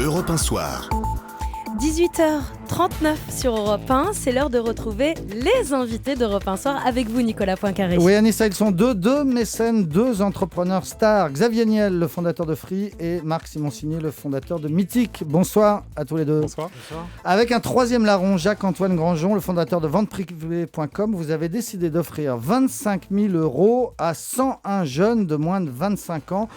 Europe 1 Soir. 18h39 sur Europe 1, c'est l'heure de retrouver les invités d'Europe 1 Soir avec vous, Nicolas Poincaré. Oui, Anissa, ils sont deux mécènes, deux entrepreneurs stars. Xavier Niel, le fondateur de Free, et Marc Simoncini, le fondateur de Mythique. Bonsoir à tous les deux. Bonsoir. Avec un troisième larron, Jacques-Antoine Granjon, le fondateur de venteprivée.com, vous avez décidé d'offrir 25 000 € à 101 jeunes de moins de 25 ans.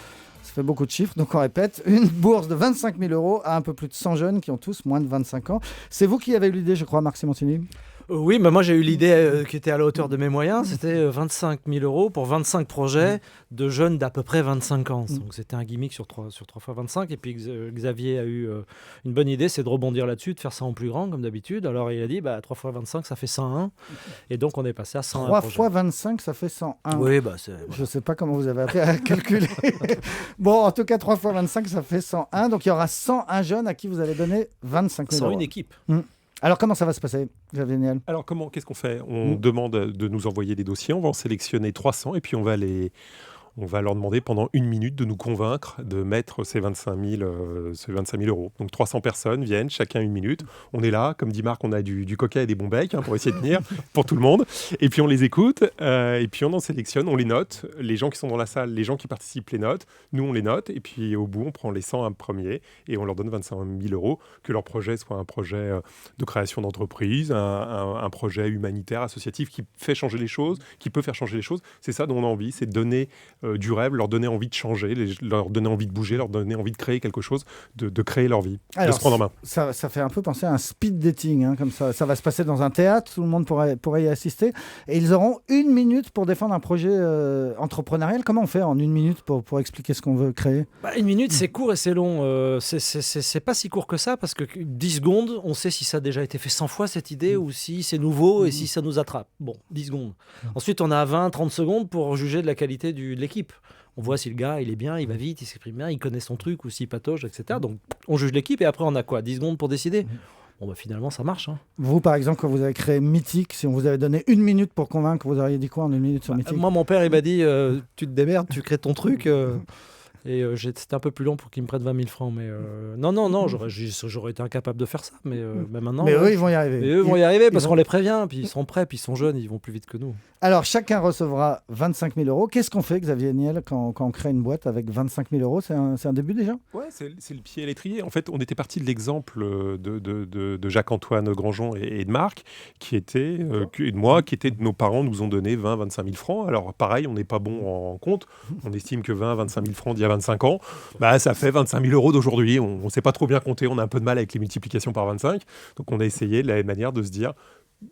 Ça fait beaucoup de chiffres, donc on répète. Une bourse de 25 000 € à un peu plus de 100 jeunes qui ont tous moins de 25 ans. C'est vous qui avez eu l'idée, je crois, Marc Simoncini ? Oui, mais moi j'ai eu l'idée qui était à la hauteur de mes moyens. C'était 25 000 € pour 25 projets de jeunes d'à peu près 25 ans. Donc c'était un gimmick sur 3 fois 25. Et puis Xavier a eu une bonne idée, c'est de rebondir là-dessus, de faire ça en plus grand comme d'habitude. Alors il a dit 3 fois 25 ça fait 101. Et donc on est passé à 101 3 projets. fois 25 ça fait 101. Oui, Je ne sais pas comment vous avez appris à calculer. Bon, en tout cas 3 fois 25 ça fait 101. Donc il y aura 101 jeunes à qui vous allez donner 25 000 €. 101 équipe. Alors, comment ça va se passer, Xavier Niel ? Alors, qu'est-ce qu'on fait ? On demande de nous envoyer des dossiers, on va en sélectionner 300 et puis on va leur demander pendant 1 minute de nous convaincre de mettre ces 25 000 €. Donc 300 personnes viennent, chacun 1 minute. On est là, comme dit Marc, on a du coca et des bons becs pour essayer de tenir pour tout le monde. Et puis on les écoute, et puis on en sélectionne, on les note. Les gens qui sont dans la salle, les gens qui participent les notent. Nous, on les note, et puis au bout, on prend les 101 premiers et on leur donne 25 000 €. Que leur projet soit un projet de création d'entreprise, un projet humanitaire, associatif qui fait changer les choses, qui peut faire changer les choses. C'est ça dont on a envie, c'est de donner du rêve, leur donner envie de changer, leur donner envie de bouger, leur donner envie de créer quelque chose, de créer leur vie, alors, de se prendre en main. Ça fait un peu penser à un speed dating, comme ça. Ça va se passer dans un théâtre, tout le monde pourrait y assister. Et ils auront 1 minute pour défendre un projet entrepreneurial. Comment on fait en 1 minute pour expliquer ce qu'on veut créer ? 1 minute, c'est court et c'est long. C'est pas si court que ça, parce que 10 secondes, on sait si ça a déjà été fait 100 fois cette idée ou si c'est nouveau et si ça nous attrape. Bon, 10 secondes. Ensuite, on a 20-30 secondes pour juger de la qualité de l'équipe. On voit si le gars, il est bien, il va vite, il s'exprime bien, il connaît son truc ou s'il patauge, etc. Donc, on juge l'équipe et après, on a quoi ? 10 secondes pour décider ? Bon, finalement, ça marche. Vous, par exemple, quand vous avez créé Mythique, si on vous avait donné 1 minute pour convaincre, vous auriez dit quoi en 1 minute sur Mythique ? Moi, mon père, il m'a dit tu te démerdes, tu crées ton truc. Et c'était un peu plus long pour qu'ils me prêtent 20 000 francs. Mais non, j'aurais été incapable de faire ça. Mais maintenant. Mais eux, ils vont y arriver. Mais eux vont y arriver parce qu'on les prévient. Puis ils sont prêts, puis ils sont jeunes, ils vont plus vite que nous. Alors, chacun recevra 25 000 €. Qu'est-ce qu'on fait, Xavier Niel, quand on crée une boîte avec 25 000 €? C'est un début déjà ? Ouais, c'est le pied à l'étrier. En fait, on était parti de l'exemple de Jacques-Antoine Granjon et de Marc, qui était, et de moi, qui étaient nos parents nous ont donné 20-25 000 francs. Alors, pareil, on n'est pas bon en compte. On estime que 20-25 000 francs d'il y a 25 ans, ça fait 25 000 € d'aujourd'hui. On ne sait pas trop bien compter. On a un peu de mal avec les multiplications par 25. Donc, on a essayé de la même manière de se dire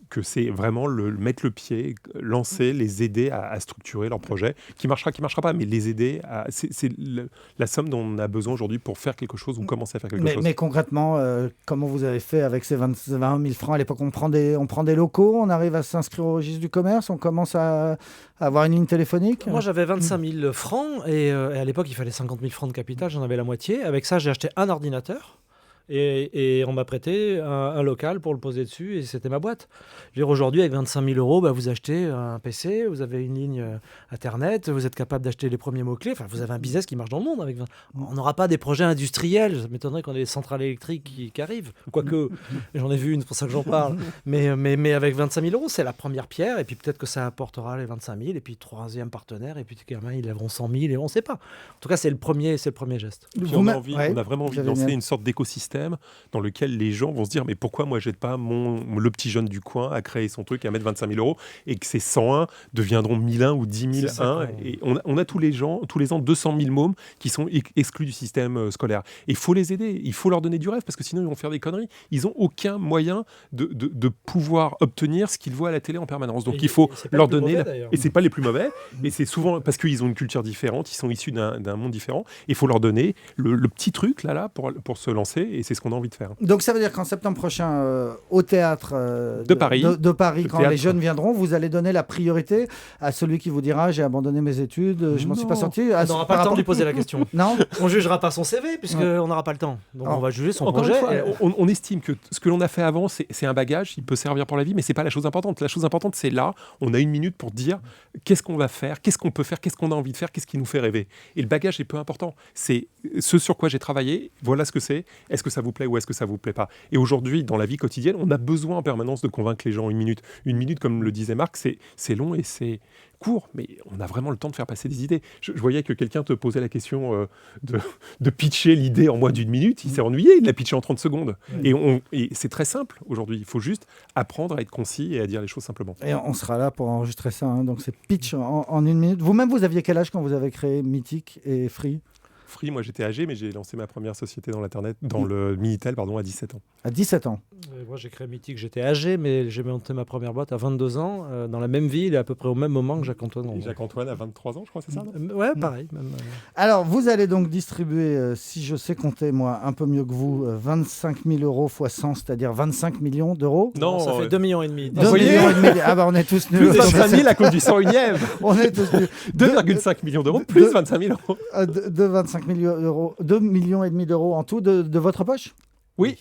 que c'est vraiment mettre le pied, lancer, les aider à structurer leur projet, qui marchera pas, mais les aider c'est la somme dont on a besoin aujourd'hui pour faire quelque chose ou commencer à faire quelque chose. Mais concrètement, comment vous avez fait avec ces 20 000 francs ? À l'époque, on prend des locaux, on arrive à s'inscrire au registre du commerce, on commence à avoir une ligne téléphonique ? Moi, j'avais 25 000 francs et à l'époque, il fallait 50 000 francs de capital, j'en avais la moitié. Avec ça, j'ai acheté un ordinateur. Et on m'a prêté un local pour le poser dessus et c'était ma boîte. Je veux dire, aujourd'hui, avec 25 000 €, vous achetez un PC, vous avez une ligne Internet, vous êtes capable d'acheter les premiers mots-clés. Enfin, vous avez un business qui marche dans le monde. On n'aura pas des projets industriels. Ça m'étonnerait qu'on ait des centrales électriques qui arrivent. Quoique, j'en ai vu une, c'est pour ça que j'en parle. Mais avec 25 000 €, c'est la première pierre. Et puis peut-être que ça apportera les 25 000. Et puis troisième partenaire. Et puis ils lèveront 100 000 et on ne sait pas. En tout cas, c'est le premier geste. On a vraiment envie de lancer une sorte d'écosystème dans lequel les gens vont se dire mais pourquoi moi j'aide pas le petit jeune du coin à créer son truc et à mettre 25 000 € et que ces 101 deviendront 1001 ou 10 001 et on a tous les ans 200 000 mômes qui sont exclus du système scolaire et il faut les aider, il faut leur donner du rêve parce que sinon ils vont faire des conneries, ils n'ont aucun moyen de pouvoir obtenir ce qu'ils voient à la télé en permanence, donc il faut leur donner et c'est pas les plus mauvais et c'est souvent parce qu'ils ont une culture différente, ils sont issus d'un monde différent, il faut leur donner le petit truc là pour se lancer et c'est ce qu'on a envie de faire. Donc ça veut dire qu'en septembre prochain, au théâtre De Paris, quand les jeunes viendront, vous allez donner la priorité à celui qui vous dira j'ai abandonné mes études, je m'en suis pas sorti. On n'aura pas le temps de lui poser la question. Non. On jugera pas son CV puisqu'on n'aura pas le temps. Donc on va juger son Encore projet. une fois, on estime que ce que l'on a fait avant, c'est un bagage, il peut servir pour la vie, mais c'est pas la chose importante. La chose importante, c'est là, on a 1 minute pour dire qu'est-ce qu'on va faire, qu'est-ce qu'on peut faire, qu'est-ce qu'on a envie de faire, qu'est-ce qui nous fait rêver. Et le bagage est peu important. C'est ce sur quoi j'ai travaillé, voilà ce que c'est, est-ce que ça vous plaît ou est-ce que ça vous plaît pas. Et aujourd'hui, dans la vie quotidienne, on a besoin en permanence de convaincre les gens 1 minute. 1 minute, comme le disait Marc, c'est long et c'est court, mais on a vraiment le temps de faire passer des idées. Je voyais que quelqu'un te posait la question de pitcher l'idée en moins d'1 minute, il s'est ennuyé, il l'a pitché en 30 secondes. Et c'est très simple aujourd'hui, il faut juste apprendre à être concis et à dire les choses simplement. Et on sera là pour enregistrer ça, hein. Donc c'est pitch en 1 minute. Vous-même, vous aviez quel âge quand vous avez créé Mythique et Free ? Free, moi j'étais âgé, mais j'ai lancé ma première société dans l'internet, dans le Minitel, à 17 ans. À 17 ans. Moi j'ai créé Mythique, j'étais âgé, mais j'ai monté ma première boîte à 22 ans, dans la même ville et à peu près au même moment que Jacques-Antoine. Et Jacques-Antoine à 23 ans, je crois, c'est ça Ouais, pareil. Même, Alors, vous allez donc distribuer, si je sais compter, moi, un peu mieux que vous, 25 000 euros x 100, c'est-à-dire 25 millions d'euros. Non, ça fait 2,5 millions. 2 millions et demi. Ah bah on est tous nuls. Plus 25 000 à cause du 101e. On est tous nuls. 2,5 millions d'euros, plus 25 000 euros. De 25 millions d'euros, 2 millions et demi d'euros en tout de votre poche. Oui.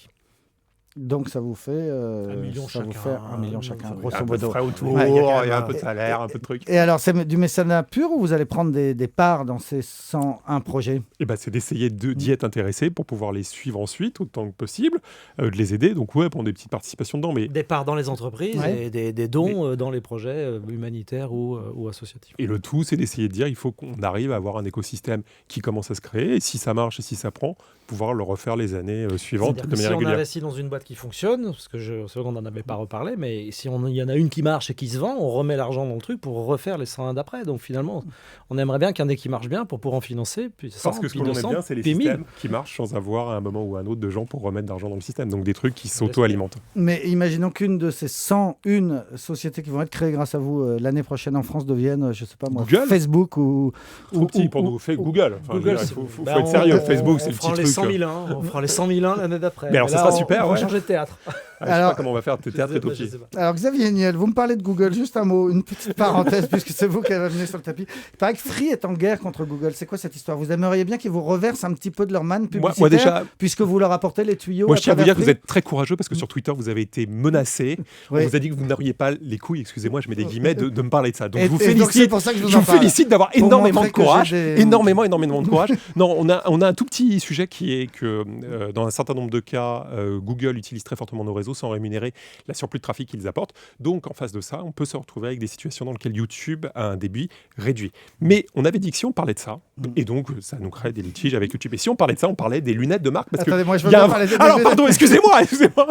Donc ça vous fait 1 million ça chacun. vous fait 1 million chacun, grosso Un peu de modo. frais autour, Ouais, il y a un peu de salaire, un peu de trucs. Et alors, c'est du mécénat pur ou vous allez prendre des parts dans ces 101 projets ? Et c'est d'essayer d'y être intéressé pour pouvoir les suivre ensuite autant que possible, de les aider. Donc prendre des petites participations dedans. Mais... Des parts dans les entreprises et des dons dans les projets humanitaires ou associatifs. Et le tout, c'est d'essayer de dire il faut qu'on arrive à avoir un écosystème qui commence à se créer. Et si ça marche et si ça prend, pouvoir le refaire les années suivantes de manière régulière. Si on investit dans une boîte qui fonctionne, parce que c'est vrai qu'on n'en avait pas reparlé, mais si il y en a une qui marche et qui se vend, on remet l'argent dans le truc pour refaire les 101 d'après. Donc finalement, on aimerait bien qu'il y en ait qui marchent bien pour pouvoir en financer, puis 100, parce que ce puis qu'on 200, aime bien, c'est les puis 1000. systèmes qui marchent sans avoir à un moment ou à un autre de gens pour remettre d'argent dans le système. Donc des trucs qui s'auto-alimentent. Mais imaginons qu'une de ces 101 sociétés qui vont être créées grâce à vous l'année prochaine en France devienne, je sais pas moi, Google Facebook ou... Trop petit pour nous. Fait Google. Enfin, Google, il faut être sérieux. Facebook, c'est le petit truc. 100 000, on fera les 100 000 l'année d'après. Mais alors, ça sera super, On va ouais. changer de théâtre. Je sais pas comment on va faire. Le théâtre est au pied. Alors Xavier Niel, vous me parlez de Google, juste un mot, une petite parenthèse, puisque c'est vous qui avez amené sur le tapis. Il paraît que Free est en guerre contre Google. C'est quoi cette histoire ? Vous aimeriez bien qu'ils vous reversent un petit peu de leur manne publicitaire, moi déjà, puisque vous leur apportez les tuyaux. moi je tiens à vous dire que Free. vous êtes très courageux parce que sur Twitter vous avez été menacé. Oui. On vous a dit que vous n'auriez pas les couilles, excusez-moi, je mets des guillemets, de me parler de ça. Donc Et- je vous et donc, c'est félicite. pour ça que je vous Je en vous parle. félicite d'avoir Pour énormément de montrer que courage, j'ai des- énormément de courage. Non, on a un tout petit sujet qui est que dans un certain nombre de cas, Google utilise très fortement nos réseaux sans rémunérer la surplus de trafic qu'ils apportent. Donc en face de ça, on peut se retrouver avec des situations dans lesquelles YouTube a un débit réduit. Mais on avait dit que si on parlait de ça, et donc ça nous crée des litiges avec YouTube. Et si on parlait de ça, on parlait des lunettes de marque. Parce Attendez, que moi je veux il y a bien un- parler des Alors lunettes. pardon, excusez-moi.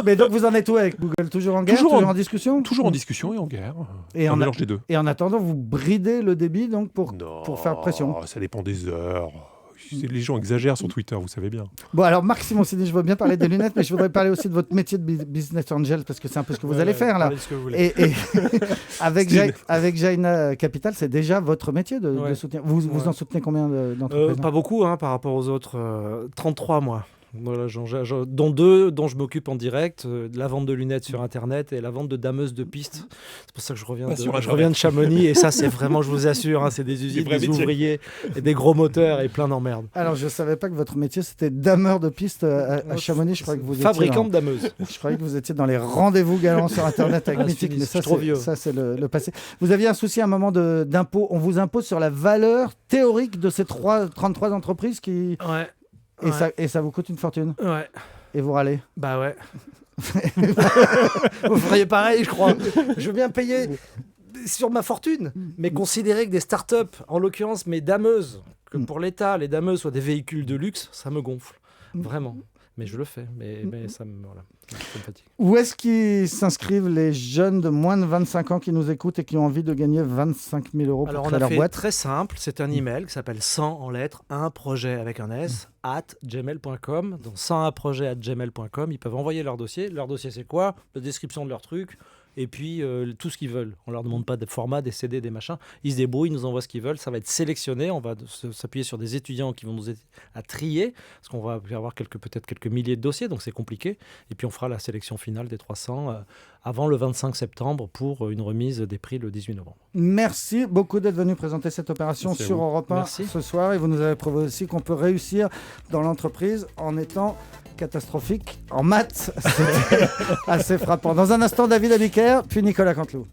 Mais donc vous en êtes où avec Google ? Toujours en guerre ? Toujours Toujours en- en discussion ? Toujours en discussion et en guerre. Et un en, mélange des deux. et en attendant, vous bridez le débit donc pour faire pression. Ça dépend des heures. Les gens exagèrent sur Twitter, vous savez bien. Bon, alors Marc Simoncini, je veux bien parler des lunettes, mais je voudrais parler aussi de votre métier de business angel, parce que c'est un peu ce que vous allez faire là. Parlez de ce que vous voulez. Et avec, Steve. avec Jaina Capital, c'est déjà votre métier de Ouais. soutenir. Vous Ouais. en soutenez combien d'entreprises Pas beaucoup par rapport aux autres. 33 moi. Voilà, dont 2 dont je m'occupe en direct, de la vente de lunettes sur Internet et la vente de dameuses de piste. C'est pour ça que je reviens, Pas sur Internet. je reviens de Chamonix et ça c'est vraiment, je vous assure, c'est des usines, vrais des métiers. ouvriers et des gros moteurs et plein d'emmerdes. Alors, je ne savais pas que votre métier c'était dameur de piste à Chamonix. Je croyais que vous étiez Fabricant de dameuses. je croyais que vous étiez dans les rendez-vous galants sur Internet avec Ah, Mythique, je mais suis trop vieux. ça c'est le passé. Vous aviez un souci à un moment d'impôt. On vous impose sur la valeur théorique de ces 33 entreprises qui... Ouais. Et ça vous coûte une fortune. Ouais. Et vous râlez. Bah ouais. Vous feriez pareil, je crois. Je veux bien payer sur ma fortune, mais considérer que des startups, en l'occurrence mes dameuses, que pour l'État, les dameuses soient des véhicules de luxe, ça me gonfle. Vraiment. Mais je le fais. Mais ça me fatigue. Où est-ce qu'ils s'inscrivent les jeunes de moins de 25 ans qui nous écoutent et qui ont envie de gagner 25 000 euros pour Alors on créer a leur fait boîte ? très simple, c'est un email qui s'appelle 100 en lettres, un projet avec un S, @gmail.com. Donc 101 projet @gmail.com. Ils peuvent envoyer leur dossier. Leur dossier c'est quoi ? La description de leur truc, et puis tout ce qu'ils veulent. On leur demande pas de format, des CD, des machins. Ils se débrouillent, ils nous envoient ce qu'ils veulent. Ça va être sélectionné. On va s'appuyer sur des étudiants qui vont nous aider à trier, parce qu'on va avoir peut-être quelques milliers de dossiers, donc c'est compliqué. Et puis on fera la sélection finale des 300 avant le 25 septembre pour une remise des prix le 18 novembre. Merci beaucoup d'être venu présenter cette opération Merci sur Europe 1 Merci. ce soir. Et vous nous avez prouvé aussi qu'on peut réussir dans l'entreprise en étant catastrophique en maths. C'est assez frappant. Dans un instant, David Abiker, puis Nicolas Canteloup.